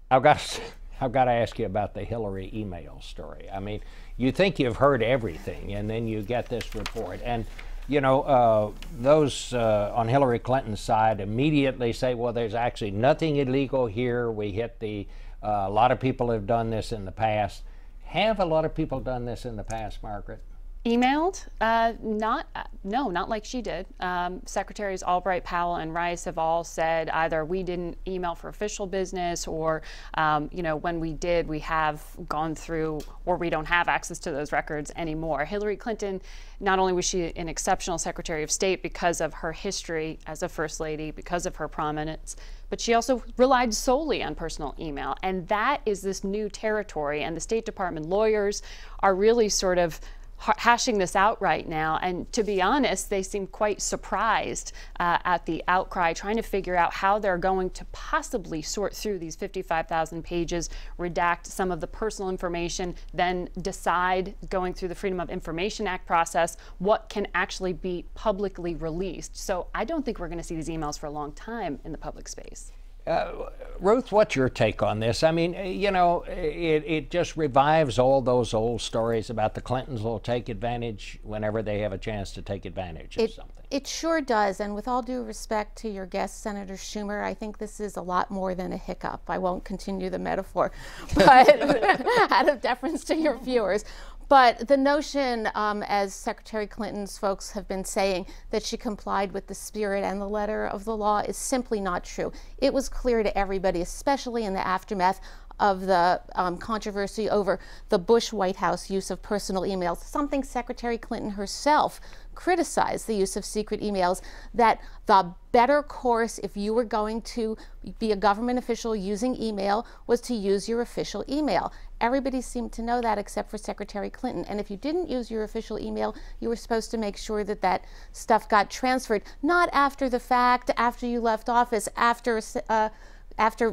I've got I've got to ask you about the Hillary email story. I mean, you think you've heard everything, and then you get this report, and you know those on Hillary Clinton's side immediately say, "Well, there's actually nothing illegal here. We hit the a lot of people have done this in the past." Have a lot of people done this in the past, Margaret? Emailed? No, not like she did. Secretaries Albright, Powell, and Rice have all said either we didn't email for official business, or you know, when we did, we have gone through, or we don't have access to those records anymore. Hillary Clinton, not only was she an exceptional Secretary of State because of her history as a First Lady, because of her prominence, but she also relied solely on personal email. And that is this new territory. And the State Department lawyers are really sort of hashing this out right now, and to be honest, they seem quite surprised at the outcry, trying to figure out how they're going to possibly sort through these 55,000 pages, redact some of the personal information, then decide, going through the Freedom of Information Act process, what can actually be publicly released. So I don't think we're going to see these emails for a long time in the public space. Ruth, what's your take on this? I mean, you know, it just revives all those old stories about the Clintons will take advantage whenever they have a chance to take advantage of something. It sure does, and with all due respect to your guest, Senator Schumer, I think this is a lot more than a hiccup. I won't continue the metaphor, but out of deference to your viewers. But the notion, as Secretary Clinton's folks have been saying, that she complied with the spirit and the letter of the law is simply not true. It was clear to everybody, especially in the aftermath of the controversy over the Bush White House use of personal emails, something Secretary Clinton herself criticized, the use of secret emails, that the better course if you were going to be a government official using email was to use your official email. Everybody seemed to know that except for Secretary Clinton. And if you didn't use your official email, you were supposed to make sure that that stuff got transferred, not after the fact, after you left office, after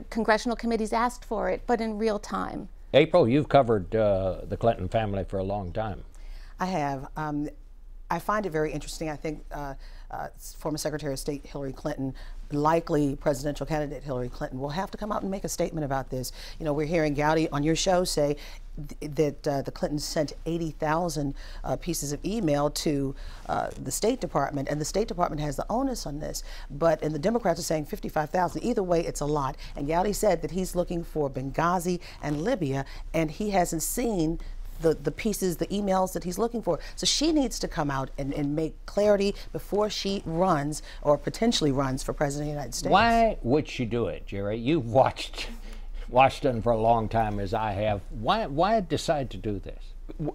congressional committees asked for it, but in real time. April, you've covered the Clinton family for a long time. I have. I find it very interesting. I think former Secretary of State Hillary Clinton, likely presidential candidate Hillary Clinton, will have to come out and make a statement about this. You know, we're hearing Gowdy on your show say that the Clintons sent 80,000 pieces of email to the State Department, and the State Department has the onus on this. But and the Democrats are saying 55,000. Either way, it's a lot. And Gowdy said that he's looking for Benghazi and Libya, and he hasn't seen the pieces, the emails that he's looking for. So she needs to come out and make clarity before she runs, or potentially runs, for President of the United States. Why would she do it, Jerry? You've watched Washington for a long time, as I have. Why decide to do this?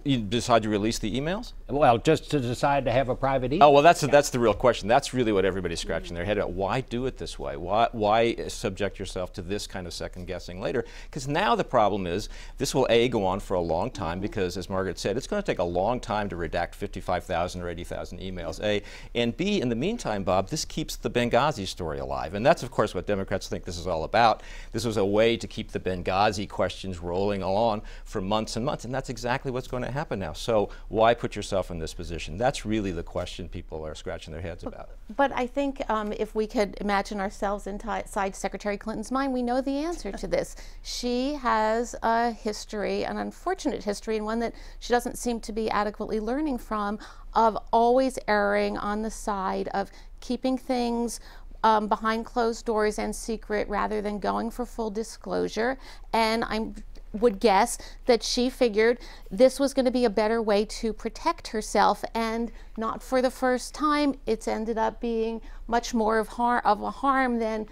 You decide to release the emails? Well, just to decide to have a private email. Oh, well, that's the real question. That's really what everybody's scratching their head about. Why do it this way? Why subject yourself to this kind of second guessing later? Because now the problem is this will A, go on for a long time, because as Margaret said, it's going to take a long time to redact 55,000 or 80,000 emails, A, and B, in the meantime, Bob, this keeps the Benghazi story alive. And that's, of course, what Democrats think this is all about. This was a way to keep the Benghazi questions rolling on for months and months, and that's exactly what's going to happen now. So why put yourself in this position? That's really the question people are scratching their heads about. But I think if we could imagine ourselves inside Secretary Clinton's mind, we know the answer to this. She has a history, an unfortunate history, and one that she doesn't seem to be adequately learning from, of always erring on the side of keeping things behind closed doors and secret rather than going for full disclosure. And I would guess that she figured this was going to be a better way to protect herself, and not for the first time it's ended up being much more of a harm than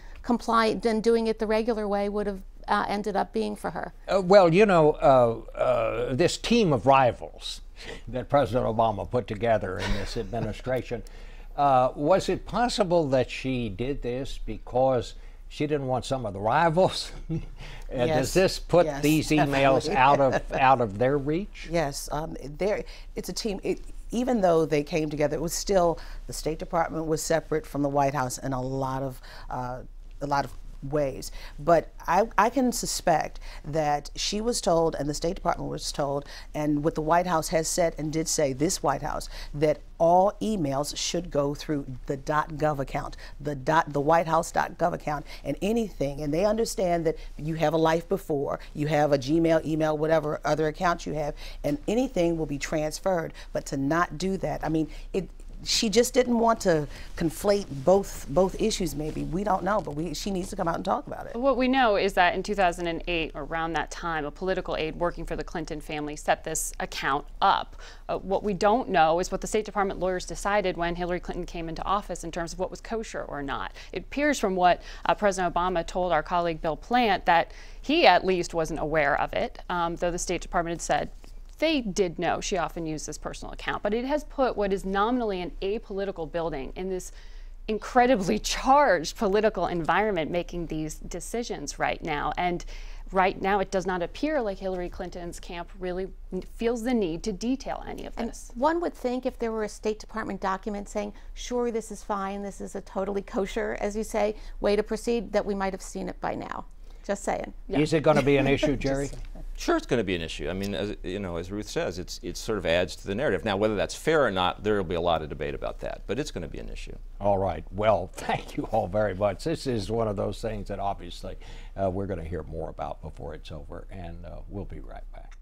doing it the regular way would have ended up being for her. Well, you know, this team of rivals that President Obama put together in this administration, was it possible that she did this because she didn't want some of the rivals? Yes. Does this put these emails out of their reach? Yes, it's a team. Even though they came together, it was still, the State Department was separate from the White House, and a lot of ways. But I can suspect that she was told, and the State Department was told, and what the White House has said and did say, this White House, that all emails should go through the .gov account, the whitehouse.gov account, and anything. And they understand that you have a life before, you have a Gmail, email, whatever other accounts you have, and anything will be transferred. But to not do that, I mean, she just didn't want to conflate both issues. Maybe, we don't know, but she needs to come out and talk about it. What we know is that in 2008, around that time, a political aide working for the Clinton family set this account up. What we don't know is what the State Department lawyers decided when Hillary Clinton came into office in terms of what was kosher or not. It appears from what President Obama told our colleague Bill Plant that he at least wasn't aware of it, though the State Department had said they did know she often used this personal account. But it has put what is nominally an apolitical building in this incredibly charged political environment making these decisions right now. And right now it does not appear like Hillary Clinton's camp really feels the need to detail any of this. And one would think if there were a State Department document saying, sure, this is fine, this is a totally kosher, as you say, way to proceed, that we might have seen it by now. Just saying. Yeah. Is it going to be an issue, Jerry? Sure, it's going to be an issue. I mean, as, you know, as Ruth says, it sort of adds to the narrative. Now, whether that's fair or not, there will be a lot of debate about that, but it's going to be an issue. All right. Well, thank you all very much. This is one of those things that obviously we're going to hear more about before it's over, and we'll be right back.